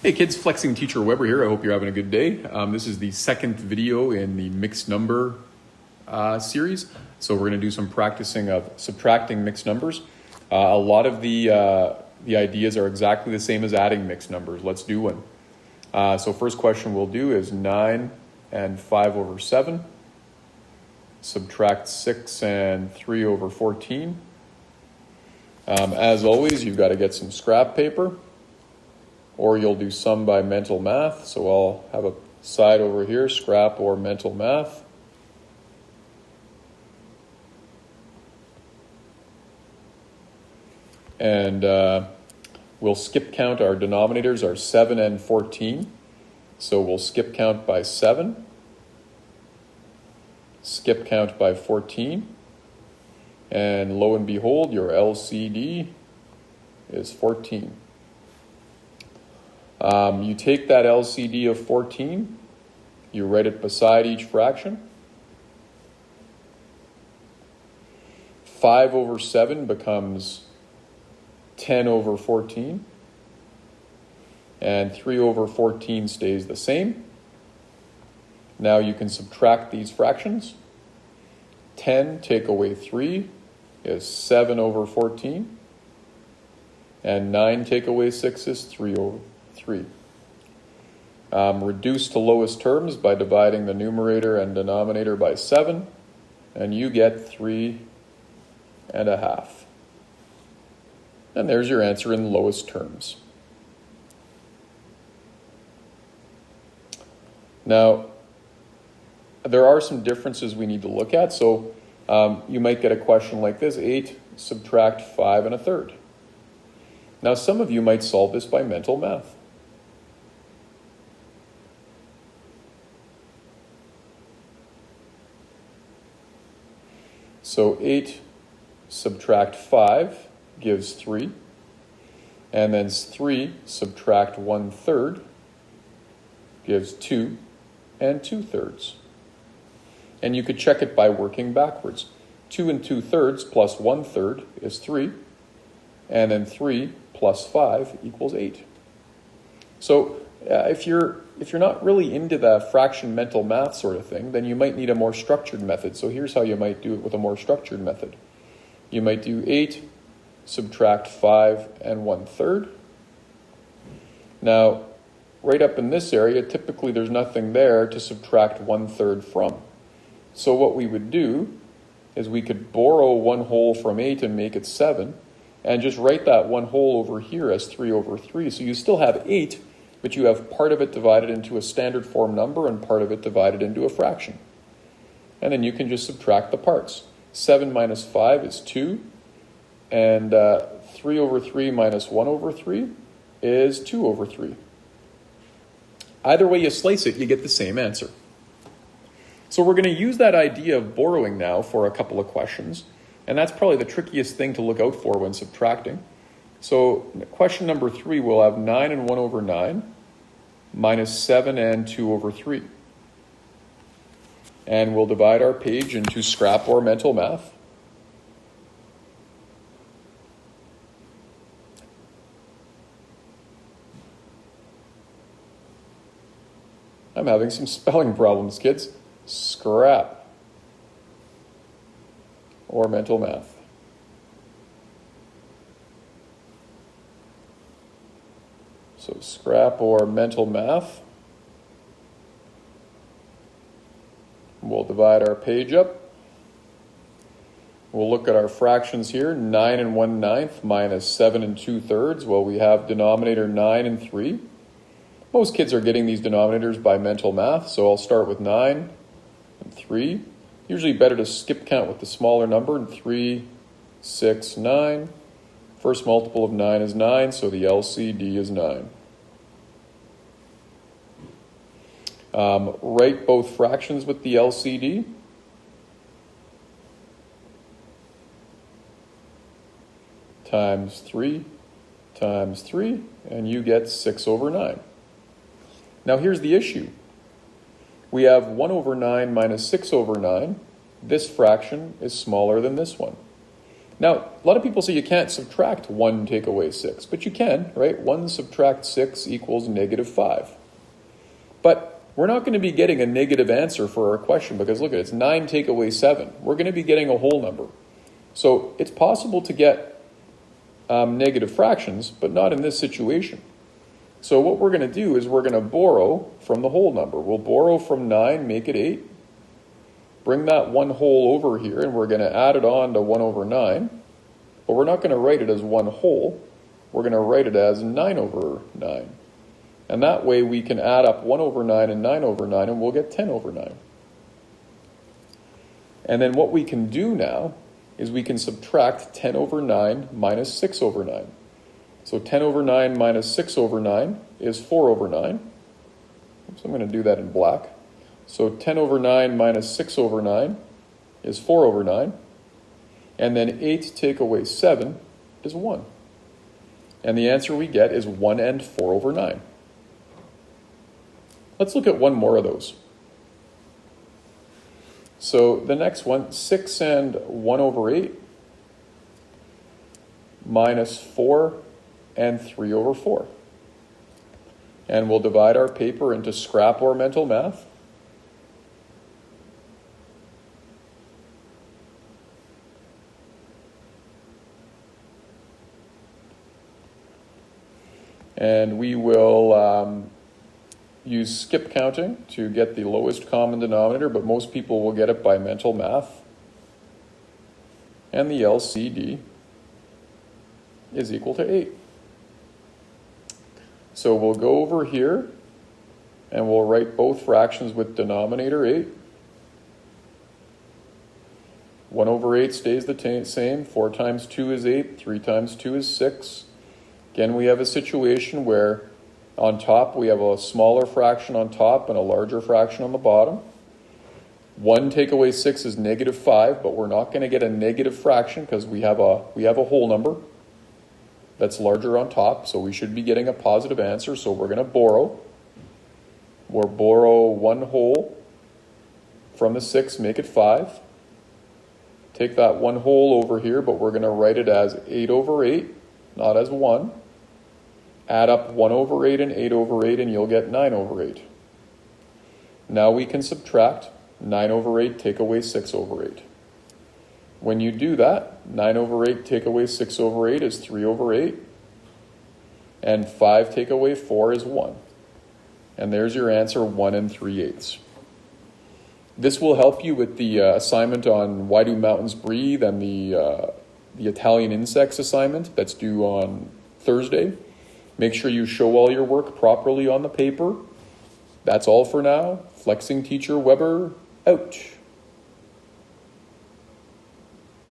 Hey kids, Flexing Teacher Weber here. I hope you're having a good day. This is the second video in the mixed number series. So we're going to do some practicing of subtracting mixed numbers. A lot of the ideas are exactly the same as adding mixed numbers. Let's do one. So first question we'll do is 9 and 5 over 7. Subtract 6 and 3 over 14. As always, you've got to get some scrap paper, or you'll do sum by mental math. So I'll have a side over here, scrap or mental math. And we'll skip count. Our denominators are 7 and 14. So we'll skip count by 7. Skip count by 14. And lo and behold, your LCD is 14. You take that LCD of 14, you write it beside each fraction. 5 over 7 becomes 10 over 14. And 3 over 14 stays the same. Now you can subtract these fractions. 10 take away 3 is 7 over 14. And 9 take away 6 is 3 over 3. Reduce to lowest terms by dividing the numerator and denominator by 7, and you get 3.5. And there's your answer in lowest terms. Now, there are some differences we need to look at. So you might get a question like this: 8 subtract 5 1/3. Now, some of you might solve this by mental math. So 8 subtract 5 gives 3. And then 3 subtract 1/3 gives 2 and 2/3. And you could check it by working backwards. 2 and 2/3 plus 1/3 is 3. And then 3 plus 5 equals 8. So if you're not really into the fraction mental math sort of thing, then you might need a more structured method. So here's how you might do it with a more structured method. You might do 8 subtract 5 and 1/3. Now, right up in this area, typically there's nothing there to subtract 1/3 from. So what we would do is we could borrow one whole from 8 and make it 7, and just write that one whole over here as 3 over 3. So you still have 8, but you have part of it divided into a standard form number and part of it divided into a fraction. And then you can just subtract the parts. 7 minus 5 is 2, and 3 over 3 minus 1 over 3 is 2 over 3. Either way you slice it, you get the same answer. So we're going to use that idea of borrowing now for a couple of questions, and that's probably the trickiest thing to look out for when subtracting. So question number 3, we'll have 9 and 1 over 9 minus 7 and 2 over 3. And we'll divide our page into scrap or mental math. I'm having some spelling problems, kids. Scrap or mental math. So scrap or mental math. We'll divide our page up. We'll look at our fractions here. 9 and 1/9 minus 7 and 2/3. Well, we have denominator 9 and 3. Most kids are getting these denominators by mental math, so I'll start with 9 and 3. Usually better to skip count with the smaller number. 3, 6, 9. First multiple of 9 is 9, so the LCD is 9. Write both fractions with the LCD. Times 3 times 3, and you get 6 over 9. Now here's the issue. We have 1 over 9 minus 6 over 9. This fraction is smaller than this one. Now, a lot of people say you can't subtract 1 take away 6, but you can, right? 1 subtract 6 equals negative 5. But we're not going to be getting a negative answer for our question because look at it, it's 9 take away 7. We're going to be getting a whole number. So it's possible to get negative fractions, but not in this situation. So what we're going to do is we're going to borrow from the whole number. We'll borrow from 9, make it 8. Bring that 1 whole over here, and we're going to add it on to 1 over 9. But we're not going to write it as 1 whole. We're going to write it as 9 over 9. And that way we can add up 1 over 9 and 9 over 9, and we'll get 10 over 9. And then what we can do now is we can subtract 10 over 9 minus 6 over 9. So 10 over 9 minus 6 over 9 is 4 over 9. Oops, I'm going to do that in black. So 10 over 9 minus 6 over 9 is 4 over 9. And then 8 take away 7 is 1. And the answer we get is 1 and 4 over 9. Let's look at one more of those. So the next one, 6 and 1 over 8 minus 4 and 3 over 4. And we'll divide our paper into scrap or mental math. And we will use skip counting to get the lowest common denominator, but most people will get it by mental math. And the LCD is equal to 8. So we'll go over here and we'll write both fractions with denominator 8. 1 over 8 stays the same. 4 times 2 is 8. 3 times 2 is 6. Again, we have a situation where on top we have a smaller fraction on top and a larger fraction on the bottom. 1 take away 6 is negative 5, but we're not going to get a negative fraction because we have a whole number that's larger on top, so we should be getting a positive answer. So we're going to borrow. We'll borrow 1 whole from the 6, make it 5. Take that 1 whole over here, but we're going to write it as 8 over 8, not as 1. Add up 1 over 8 and 8 over 8, and you'll get 9 over 8. Now we can subtract 9 over 8, take away 6 over 8. When you do that, 9 over 8 take away 6 over 8 is 3 over 8. And 5 take away 4 is 1. And there's your answer, 1 and 3/8. This will help you with the assignment on why do mountains breathe and the Italian insects assignment that's due on Thursday. Make sure you show all your work properly on the paper. That's all for now. Flexing Teacher Weber, out.